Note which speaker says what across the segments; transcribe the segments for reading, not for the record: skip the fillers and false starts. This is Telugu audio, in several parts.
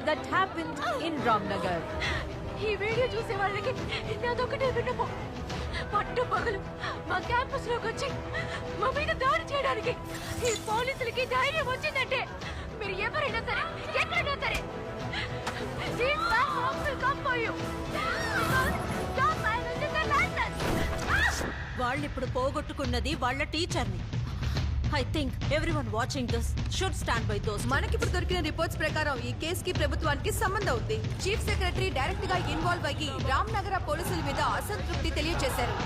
Speaker 1: that happened in Ramnagar.
Speaker 2: ఈ వీడియో చూసే వాళ్ళకి నాదొకటే విన్నపం. పట్టు పగలు మా క్యాంపస్ లోకి వచ్చి మా మీద దాడి చేయడానికి ఈ పోలీసులకి ధైర్యం వచ్చిందంటే మీరు ఎవరైనా సరే ఎక్కడైనా సరే these platforms will come for you. Stop violating the license.
Speaker 1: వాళ్ళిప్పుడు పోగొట్టుకున్నది వాళ్ళ టీచర్ని. I think everyone watching this should stand by those.
Speaker 3: మనకిప్పుడు దొరికిన రిపోర్ట్స్ ప్రకారం ఈ కేసుకి ప్రభుత్వానికి సంబంధం ఉంది. చీఫ్ సెక్రటరీ డైరెక్ట్ గా ఇన్వాల్వ్ అయ్యి రామ్నగర పోలీసుల మీద అసంతృప్తి తెలియజేశారు.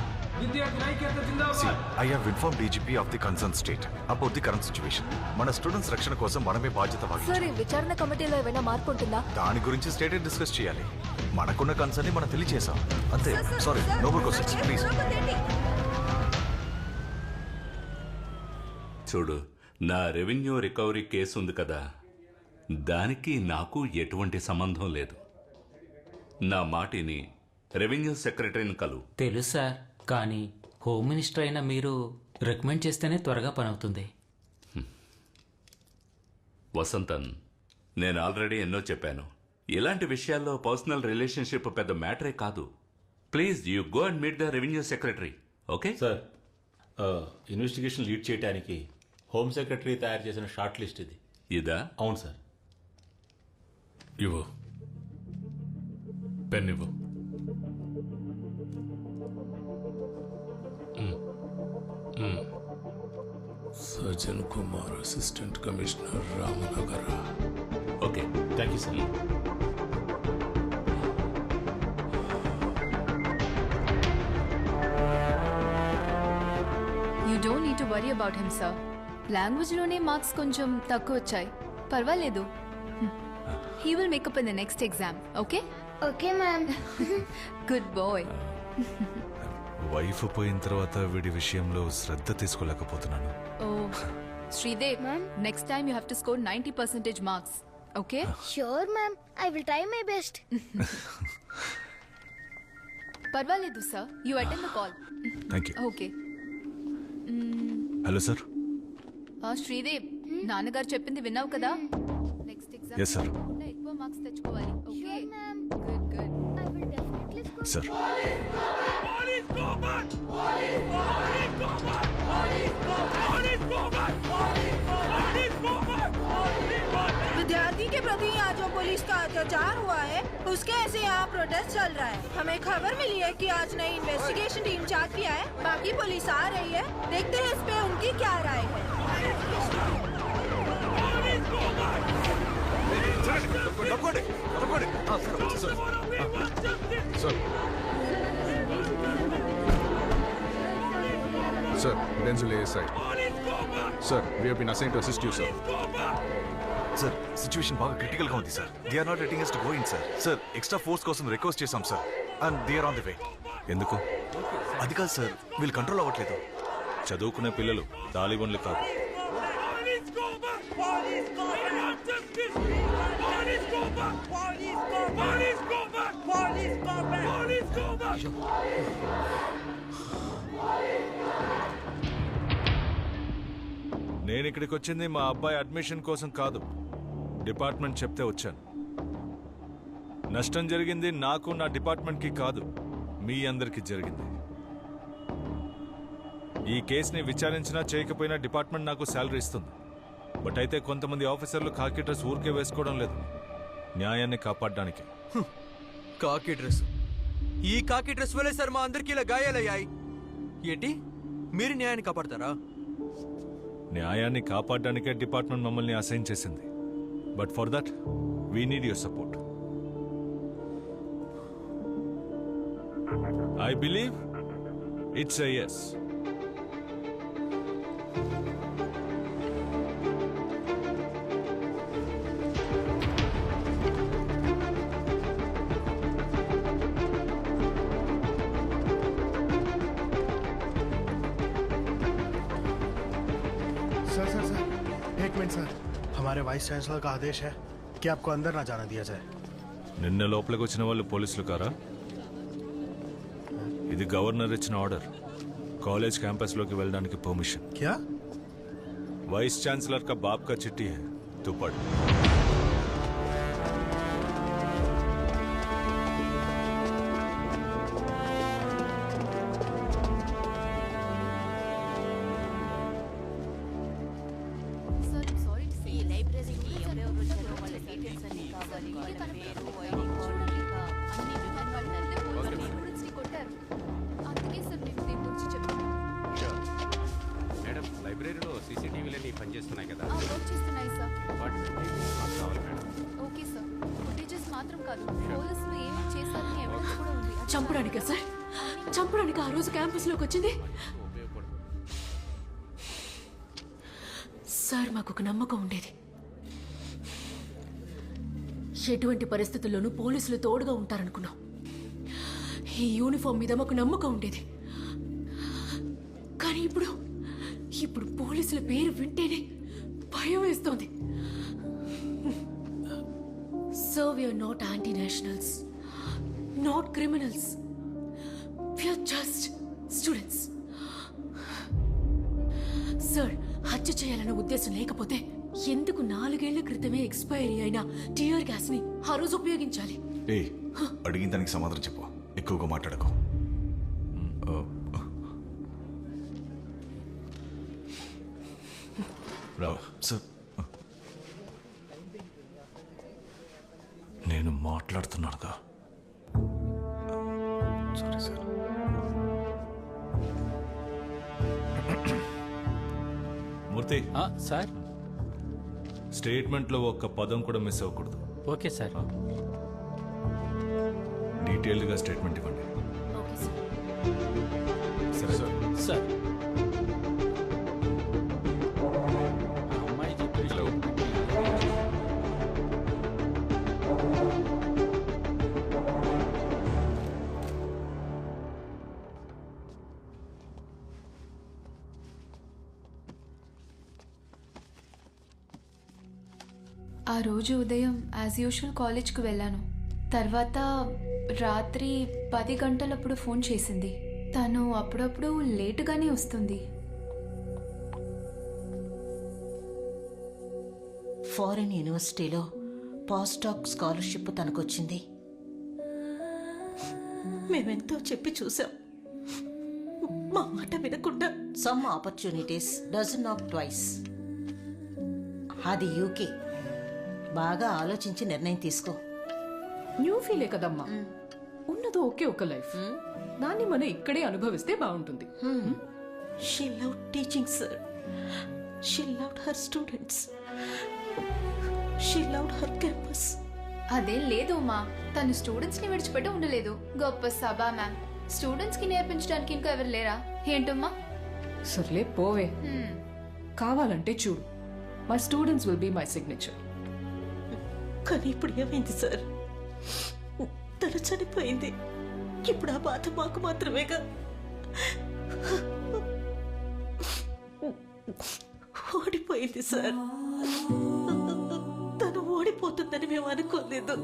Speaker 4: See, I have informed DGP of the concerned state about the current situation. మన స్టూడెంట్స్ రక్షణ కోసం మనమే బాధ్యత వహించాలి.
Speaker 3: సార్, ఈ విచారణ కమిటీలో ఏమైనా మార్పు ఉంటుందా?
Speaker 4: దాని గురించి స్టేట్ డిస్కస్ చేయాలి. మనకున్న కన్సర్న్ ని మనం తెలియజేసాం అంతే. Sorry, no more questions please.
Speaker 5: చూడు, నా రెవెన్యూ రికవరీ కేసు ఉంది కదా, దానికి నాకు ఎటువంటి సంబంధం లేదు. నా మాటిని రెవెన్యూ సెక్రటరీని కలు.
Speaker 6: తెలుసు సార్, కానీ హోమ్ మినిస్టర్ అయిన మీరు రికమెండ్ చేస్తేనే త్వరగా పని అవుతుంది.
Speaker 5: వసంతన్, నేను ఆల్రెడీ ఎన్నో చెప్పాను. ఇలాంటి విషయాల్లో పర్సనల్ రిలేషన్షిప్ పెద్ద మ్యాటరే కాదు. Please you go and meet the revenue secretary. Okay
Speaker 7: sir, investigation lead చేయడానికి హోమ్ సెక్రటరీ తయారు చేసిన షార్ట్ లిస్ట్ ఇది.
Speaker 5: ఇదా?
Speaker 7: అవును సార్.
Speaker 8: ఇవ్వు, పెన్ ఇవ్వు. Sajjan Kumar, assistant commissioner, Ramanagara.
Speaker 5: Okay,
Speaker 7: thank you sir.
Speaker 9: You don't need to worry about him, sir. Language లోనే మార్క్స్ కొంచెం తక్కువ వచ్చాయి, పర్వాలేదు. He will make up in the next exam, okay?
Speaker 2: Okay, ma'am.
Speaker 9: Good boy.
Speaker 4: Wife పోయిన తర్వాత వీడి విషయంలో శ్రద్ధ తీసుకోలేకపోతున్నాను.
Speaker 9: Oh, Sridev, next time you have to score 90% marks, okay?
Speaker 2: Sure, ma'am. I will try my best.
Speaker 9: పర్వాలేదు sir, you attend the call.
Speaker 4: Thank you.
Speaker 9: Okay.
Speaker 4: Hello sir.
Speaker 9: Sridev, నాన్నగారు చెప్పింది విన్నావు కదా? Next exam
Speaker 4: Yes, sir.
Speaker 9: ఎక్కువ మార్క్స్ తెచ్చుకోవాలి. Okay
Speaker 2: Sure, ma'am.
Speaker 9: Good good.
Speaker 2: I will definitely score.
Speaker 4: Sir,
Speaker 3: विद्यार्थी के प्रति यहाँ जो पुलिस का अत्याचार हुआ है, उसके ऐसे यहाँ प्रोटेस्ट चल रहा है. हमें खबर मिली है कि आज नई इन्वेस्टिगेशन टीम चार्ज किया है. बाकी पुलिस आ रही है, देखते हैं इस पे उनकी क्या राय है.
Speaker 4: తప్పండి, తప్పండి.
Speaker 10: Sir, Denzil ASI. Sir, we have been assigned to assist you, sir.
Speaker 4: Sir, situation బాగా క్రిటికల్ గా ఉంది sir. They are not letting us to go in, sir. Sir, extra force కోసం రిక్వెస్ట్ చేశాం sir, and they are on the way. ఎందుకు? అది కాదు సార్, వీళ్ళు కంట్రోల్ అవ్వట్లేదు.
Speaker 10: చదువుకునే పిల్లలు, తాలిబన్లు కాదు. నేను ఇక్కడికి వచ్చింది మా అబ్బాయి అడ్మిషన్ కోసం కాదు, డిపార్ట్మెంట్ చెప్తే వచ్చాను. నష్టం జరిగింది నాకు, నా డిపార్ట్మెంట్కి కాదు, మీ అందరికి జరిగింది. ఈ కేసుని విచారించినా చేయకపోయినా డిపార్ట్మెంట్ నాకు శాలరీ ఇస్తుంది. బట్ అయితే కొంతమంది ఆఫీసర్లు కాకి డ్రెస్ ఊరికే వేసుకోవడం లేదు, న్యాయాన్ని కాపాడడానికి.
Speaker 11: కాకి డ్రెస్, ఈ కాకి డ్రెస్ వల్లే సార్ మా అందరికి ఇలా గాయాలయ్యాయి. ఏంటి, మీరు న్యాయాన్ని కాపాడతారా?
Speaker 10: న్యాయాన్ని కాపాడడానికే డిపార్ట్మెంట్ మమ్మల్ని అసైన్ చేసింది. But for that we need your support. I believe it's a yes.
Speaker 12: Sir, हमारे वाइस चांसलर का आदेश है कि आपको अंदर ना जाना दिया जाए.
Speaker 10: నిన్న లోపలికి వచ్చిన వాళ్ళు పోలీసులు కారా? ఇది గవర్నర్ ఇచ్చిన ఆర్డర్. కాలేజ్ క్యాంపస్ లోకి వెళ్ళడానికి పర్మిషన్.
Speaker 12: क्या?
Speaker 10: वाइस चांसलर का बाप का चिट्ठी है, तू पढ़.
Speaker 9: సరిగ్గా కనపడలేదు. చూడండి, అన్ని విమాన వాళ్ళందరూ పోలీసులు స్టూడెంట్స్ని కొట్టారు. అందుకే సార్ మేము దీని గురించి చెప్తున్నాం.
Speaker 13: మేడం లైబ్రరీలో సీసీటీవీలన్నీ పనిచేస్తున్నాయి కదా?
Speaker 9: వర్క్ చేస్తున్నాయి సార్.
Speaker 13: వాటి మాకు కావాలి మేడం.
Speaker 9: Okay sir. ఫుటేజెస్ మాత్రం కాదు, పోలీసులు ఏమేమి చేశారని ఎవిడెన్స్ కూడా ఉంది.
Speaker 2: చంపడానికా సార్? చంపడానికి ఆ రోజు క్యాంపస్లోకి వచ్చింది సార్. మాకు ఒక నమ్మకం ఉండేది, ఎటువంటి పరిస్థితుల్లోనూ పోలీసులు తోడుగా ఉంటారనుకున్నాం. ఈ యూనిఫామ్ మీద మాకు నమ్మకం ఉండేది. కానీ ఇప్పుడు పోలీసుల పేరు వింటేనే భయం వేస్తోంది. So we're not anti nationals, not criminals, we're just students. Sir, హత్య చేయాలన్న ఉద్దేశం లేకపోతే ఎందుకు 4 ఏళ్ల క్రితమే ఎక్స్పైరీ అయిన టియర్ గ్యాస్ ని ఆ రోజు ఉపయోగించాలి?
Speaker 4: ఏ అడిగిన దానికి సమాధానం చెప్పు, ఎక్కువగా మాట్లాడకు. సార్,
Speaker 10: నేను మాట్లాడుతున్నానుగా.
Speaker 4: Sorry sir.
Speaker 10: మూర్తి,
Speaker 7: సార్.
Speaker 10: స్టేట్మెంట్లో ఒక్క పదం కూడా మిస్ అవ్వకూడదు.
Speaker 7: Okay sir.
Speaker 10: డీటెయిల్డ్గా స్టేట్మెంట్ ఇవ్వండి. సరే సార్.
Speaker 7: సార్, అమ్మాయి చెప్పి
Speaker 9: ఆ రోజు ఉదయం యాజ్ యూజువల్ కాలేజ్కి వెళ్ళాను. తర్వాత రాత్రి 10 గంటలప్పుడు ఫోన్ చేసింది. తను అప్పుడప్పుడు లేటుగానే వస్తుంది.
Speaker 1: ఫారిన్ యూనివర్సిటీలో పోస్ట్ డాక్ స్కాలర్షిప్ తనకొచ్చింది. మేమెంతో చెప్పి చూసాం, మా మాట వినకుండా. Some opportunities doesn't knock twice. అది యూకే. బాగా ఆలోచించి నిర్ణయం తీసుకో.
Speaker 2: న్యూ ఫీలే కదమ్మా, ఉన్నదో ఒకే ఒక లైఫ్, దాన్ని మనం ఇక్కడే అనుభవిస్తే బాగుంటుంది.
Speaker 1: She love teaching sir. She loved her students. She loved her campus.
Speaker 9: అదేం లేదు అమ్మా, తను స్టూడెంట్స్ని విడిచిపెట్టి ఉండలేదు. గొప్ప సభ మ్యామ్. స్టూడెంట్స్కి నేర్పించడానికి ఇంకా ఎవరు లేరా ఏంటమ్మా?
Speaker 2: సర్లే పోవే. కావాలంటే చూడు, my students will be my signature.
Speaker 1: కానీ ఇప్పుడు ఏమైంది సార్? తను చనిపోయింది. ఇప్పుడు ఆ బాధ మాకు మాత్రమేగా. ఓడిపోయింది సార్. తను ఓడిపోతుందని మేము అనుకోలేదు.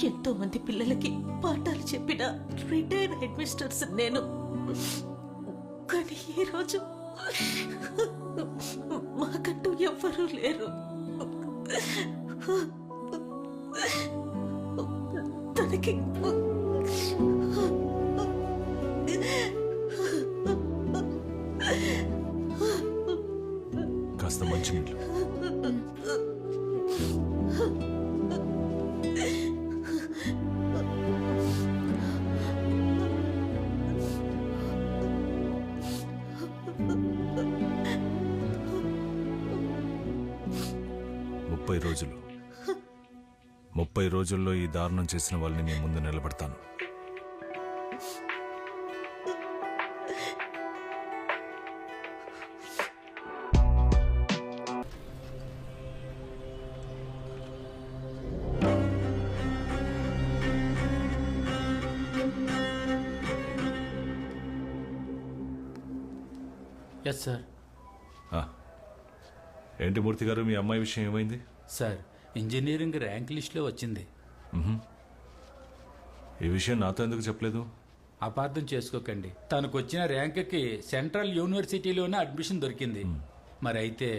Speaker 1: ఎంతో మంది పిల్లలకి పాఠాలు చెప్పిన రిటైర్డ్ హెడ్ మిస్టర్స్ నేను. కానీ ఈరోజు మాకంటూ ఎవ్వరూ లేరు. తనకి
Speaker 10: కాస్త మంచినీళ్ళు. రోజులు 30 రోజుల్లో ఈ దారుణం చేసిన వాళ్ళని మీ ముందు నిలబడతాను.
Speaker 7: Yes sir.
Speaker 10: ఏంటి మూర్తి గారు, మీ అమ్మాయి విషయం ఏమైంది?
Speaker 7: సార్, ఇంజనీరింగ్ ర్యాంక్ లిస్ట్లో వచ్చింది.
Speaker 10: ఈ విషయం నాతో ఎందుకు చెప్పలేదు?
Speaker 7: అపార్థం చేసుకోకండి, తనకు వచ్చిన ర్యాంక్కి సెంట్రల్ యూనివర్సిటీలోనే అడ్మిషన్ దొరికింది. మరి అయితే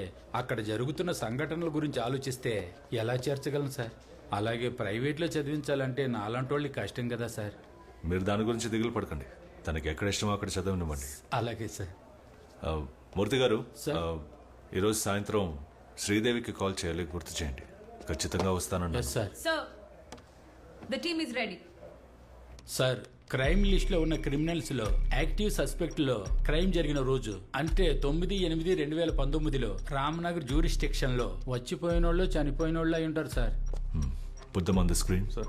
Speaker 7: అక్కడ జరుగుతున్న సంఘటనల గురించి ఆలోచిస్తే ఎలా చేర్చగలను సార్? అలాగే ప్రైవేట్లో చదివించాలంటే నాలాంటి వాళ్ళకి కష్టం కదా సార్.
Speaker 10: మీరు దాని గురించి దిగులు పడకండి, తనకి ఎక్కడ ఇష్టమో అక్కడ చదవనివ్వండి.
Speaker 7: అలాగే సార్.
Speaker 10: మూర్తి గారు, ఈరోజు సాయంత్రం శ్రీదేవికి కాల్ చేయాలి, గుర్తు చేయండి. ఖచ్చితంగా వస్తానన్నా.
Speaker 7: Yes sir.
Speaker 2: Sir the team is ready.
Speaker 7: Sir, crime లిస్ట్లో ఉన్న క్రిమినల్స్లో యాక్టివ్ సస్పెక్ట్లో క్రైమ్ జరిగిన రోజు అంటే 9/8/2019లో రామ్నగర్ జ్యూరిస్టిక్షన్లో వచ్చిపోయిన వాళ్ళు చనిపోయిన వాళ్ళు అయి ఉంటారు sir.
Speaker 10: Put them on the screen. Sir.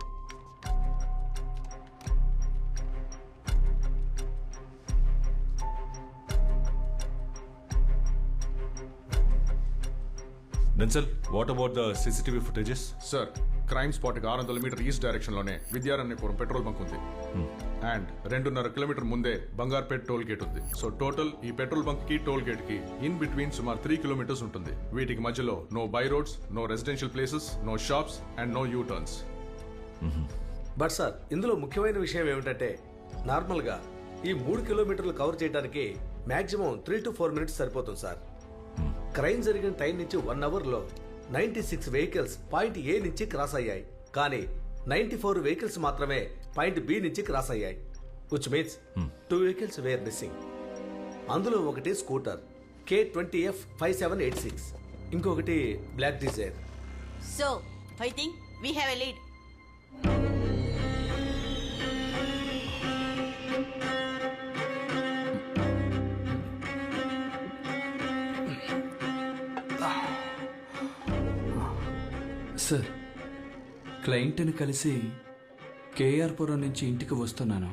Speaker 10: Denzel, what about the CCTV footages?
Speaker 14: Sir, crime spot కి 600 మీటర్ ఈస్ట్ డైరెక్షన్ లోనే విద్యారణ్యపురం పెట్రోల్ బంక్ ఉంది. అండ్ 2.5 కిలోమీటర్ ముందే బంగార్పేట్ టోల్ గేట్ ఉంది. సో టోటల్ ఈ పెట్రోల్ బంక్ కి టోల్ గేట్ కి ఇన్ బిట్వీన్ సుమారు 3 కిలోమీటర్స్ ఉంటుంది. వీటికి మధ్యలో no by roads, no residential places, no shops and no U turns.
Speaker 15: But sir, ఇందులో ముఖ్యమైన విషయం ఏమిటంటే నార్మల్గా ఈ 3 కిలోమీటర్లు కవర్ చేయడానికి మాక్సిమం 3 to 4 మినిట్స్ సరిపోతుంది సార్. క్రైమ్ జరిగిన టైం నుంచి 1 అవర్లో 96 వెహికల్స్ పాయింట్ ఏ నుంచి క్రాస్ అయ్యాయి, కానీ 94 వెహికల్స్ మాత్రమే పాయింట్ బి నుంచి క్రాస్ అయ్యాయి. Which means 2 vehicles were missing. అందులో ఒకటి స్కూటర్ K20F5786, ఇంకొకటి black Dzire.
Speaker 16: So I think we have a lead.
Speaker 17: Sir, క్లయింట్ని కలిసి కేఆర్పురం నుంచి ఇంటికి వస్తున్నాను.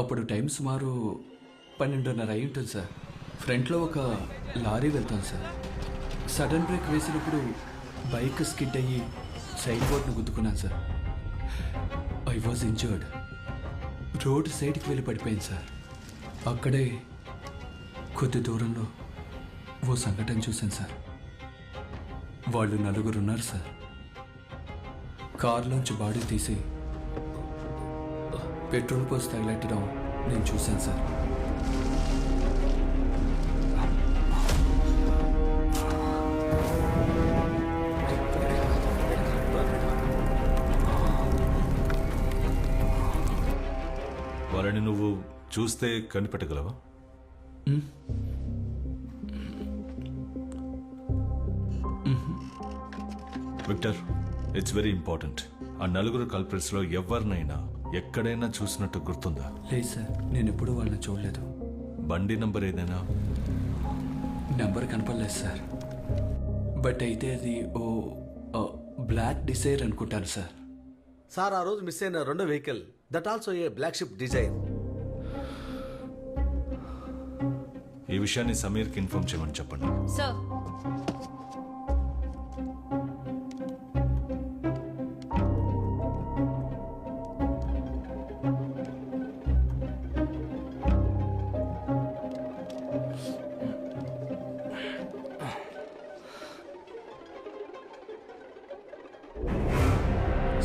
Speaker 17: అప్పుడు టైం సుమారు 12:30 అయి ఉంటుంది సార్. ఫ్రంట్లో ఒక లారీ వెళ్తాను సార్. సడన్ బ్రేక్ వేసినప్పుడు బైక్ స్కిడ్ అయ్యి సైడ్ బోర్డ్ను గుద్దుకున్నాను sir. I was injured. Road సైడ్కి వెళ్ళి పడిపోయింది సార్. అక్కడే కొద్ది దూరంలో ఓ సంఘటన చూశాను సార్. వాళ్ళు 4 ఉన్నారు సార్. కారులోంచి బాడీ తీసి పెట్రోల్ పోసి తగిలెట్టడం నేను చూశాను సార్.
Speaker 10: వాళ్ళని నువ్వు చూస్తే కనిపెట్టగలవా? Victor, it's very important. ఆ 4 కల్ప్రిట్స్ లో ఎవరినైనా ఎక్కడైనా చూసినట్టు గుర్తుందా?
Speaker 17: లేదు సార్, నేను ఎప్పుడూ వాళ్ళని చూడలేదు.
Speaker 10: బండి నంబర్ ఏదైనా?
Speaker 17: నెంబర్ కనపడలేదు సార్. బట్ అయితే అది ఓ బ్లాక్ డిజైర్ అనుకుంటాను సార్.
Speaker 15: సార్, ఆ రోజు మిస్ అయిన 2వ vehicle that also a black ship Dzire.
Speaker 10: ఈ విషయాన్ని సమీర్కి ఇన్ఫార్మ్ చేయమని చెప్పండి.
Speaker 2: సార్,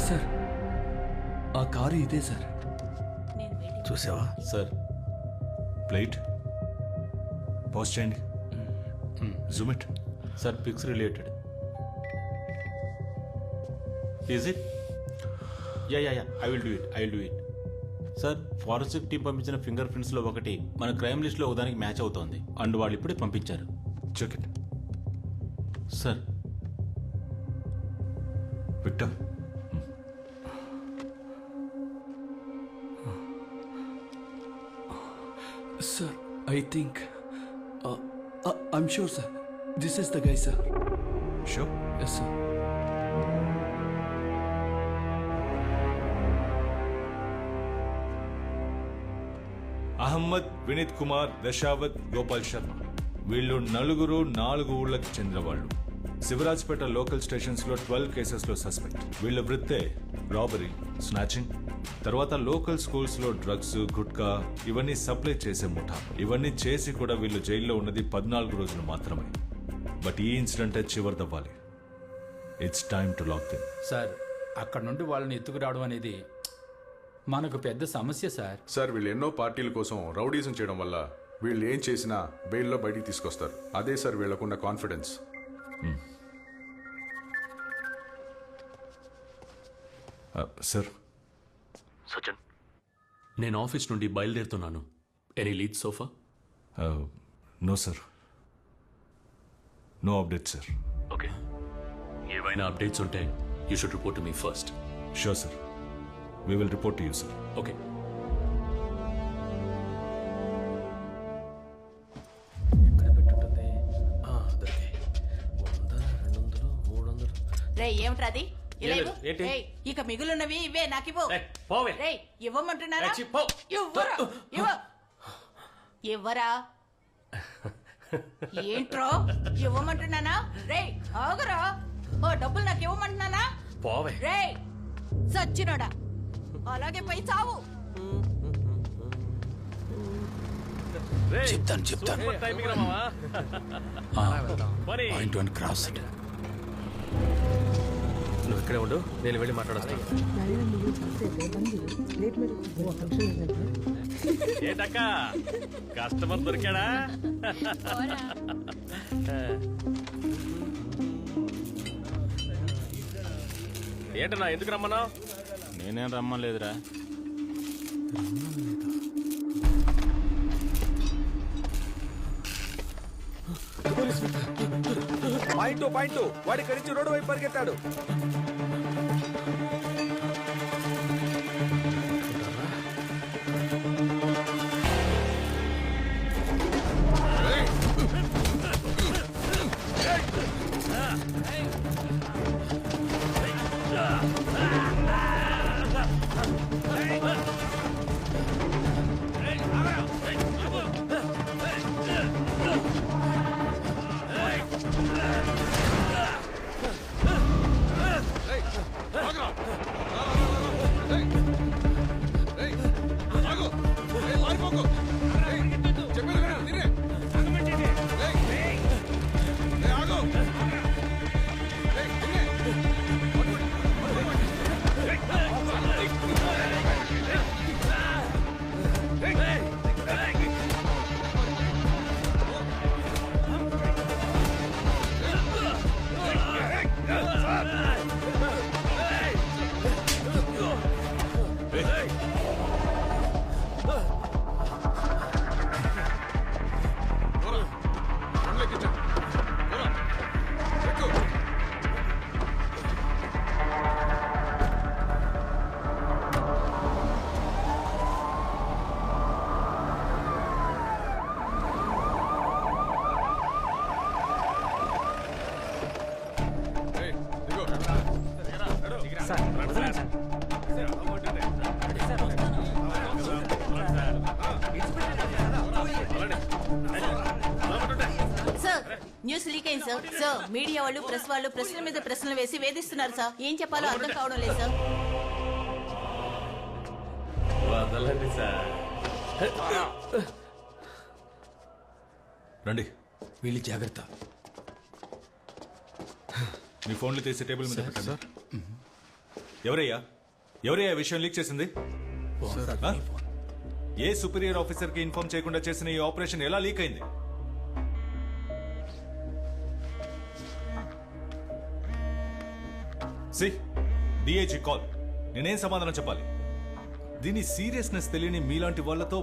Speaker 17: సార్, ఆ కారు ఇదే సార్.
Speaker 15: చూసావా
Speaker 10: సార్? ప్లేట్ పాజ్ చేయండి. Zoom it.
Speaker 18: Sir, pics related. Is it? Yeah I will do it. Sir, forensic team పంపించిన ఫింగర్ ప్రింట్స్లో ఒకటి మన క్రైమ్ లిస్ట్లో ఒకదానికి మ్యాచ్ అవుతోంది. అండ్ వాళ్ళు ఇప్పుడే పంపించారు.
Speaker 10: Check it.
Speaker 18: Sir,
Speaker 10: Victor,
Speaker 17: Sir, I think... I'm sure, sir. This is the guy, sir.
Speaker 10: Sure?
Speaker 17: Yes, sir.
Speaker 10: Ahmed, Vineet Kumar, Dasavath, Gopal Sharma. వీళ్ళు 4 ఊళ్ళకి చెందిన వాళ్ళు. శివరాజ్పేట లోకల్ స్టేషన్స్ లో 12 కేసెస్ లో సస్పెక్ట్. వీళ్ళ వృత్తే రాబరీ, స్నాచింగ్, తర్వాత లోకల్ స్కూల్స్ లో డ్రగ్స్, గుట్కా ఇవన్నీ సప్లై చేసే ముఠా. ఇవన్నీ చేసి కూడా వీళ్ళు జైల్లో ఉన్నది 14 రోజులు మాత్రమే. బట్ ఈ ఇన్సిడెంట్ చివరిదవ్వాలి. It's time to lock them.
Speaker 7: Sir, అక్కడ నుండి వాళ్ళని ఎత్తుకురావడం అనేది మనకు పెద్ద సమస్య సార్.
Speaker 14: సార్, వీళ్ళు ఎన్నో పార్టీల కోసం రౌడీజం చేయడం వల్ల వీళ్ళు ఏం చేసినా బెయిల్లో బయటికి తీసుకొస్తారు. అదే సార్ వీళ్ళకున్న కాన్ఫిడెన్స్.
Speaker 10: సార్.
Speaker 19: సచిన్, నేను ఆఫీస్ నుండి బయలుదేరుతున్నాను. Any lead so far?
Speaker 10: No sir. No update sir.
Speaker 19: Okay, ఏవైనా అప్డేట్స్ ఉంటే you should report to me first.
Speaker 10: Sure sir, we will report to you sir.
Speaker 19: Okay.
Speaker 16: రే ఏమిట్రా అది? ఇలా
Speaker 19: ఏం
Speaker 16: ఇవ్వు.
Speaker 19: లేదు. ఏంటి?
Speaker 16: రేయ్, ఇక మిగులున్నవి ఇవే నాకివ్వు.
Speaker 19: పోవే.
Speaker 16: రేయ్ ఇవ్వమంటున్నారా?
Speaker 19: రేయ్, పో.
Speaker 16: ఇవ్వరా? ఇవ్వరా? ఏంట్రో ఇవ్వమంటున్నానా? రేయ్ ఆగురా. ఓ డబ్బులు నాకు ఇవ్వమంటున్నానా?
Speaker 19: పోవే.
Speaker 16: రేయ్ సచ్చినోడా, అలాగే పోయి చావు.
Speaker 19: చెప్తాను.
Speaker 13: నువ్వు ఇక్కడే ఉండు, నేను వెళ్ళి మాట్లాడొస్తాను.
Speaker 18: ఏంటక్క కస్టమర్ దొరికాడా? ఏంటన్నా ఎందుకు రమ్మన్నావు? నేనేం రమ్మలేదురా.
Speaker 15: పాయింట్ వాడి ఇక్కడి నుంచి రోడ్డు వైపు పరిగెత్తాడు.
Speaker 16: న్యూస్ లీక్ అయింది సార్. సార్ మీడియా వాళ్ళు ప్రెస్ వాళ్ళు ప్రశ్నల మీద ప్రశ్నలు వేసి వేధిస్తున్నారు సార్. ఏం చెప్పాలో అర్థం కావడం లేదు సార్.
Speaker 18: వదలండి సార్.
Speaker 10: రండి.
Speaker 7: వీళ్ళు జాగ్రత్త.
Speaker 10: మీ ఫోన్లు తీసి టేబుల్ మీద పెట్టండి. ఎవరయ్యా ఎవరయ్యా విషయం లీక్ చేసింది? ఏ సుపీరియర్ ఆఫీసర్ కి ఇన్ఫార్మ్ చేయకుండా చేసిన ఈ ఆపరేషన్ ఎలా లీక్ అయింది? DIG call. నేనేం సమాధానం చెప్పాలి? దీని సీరియస్నెస్ తెలియని మీలాంటి వాళ్ళతో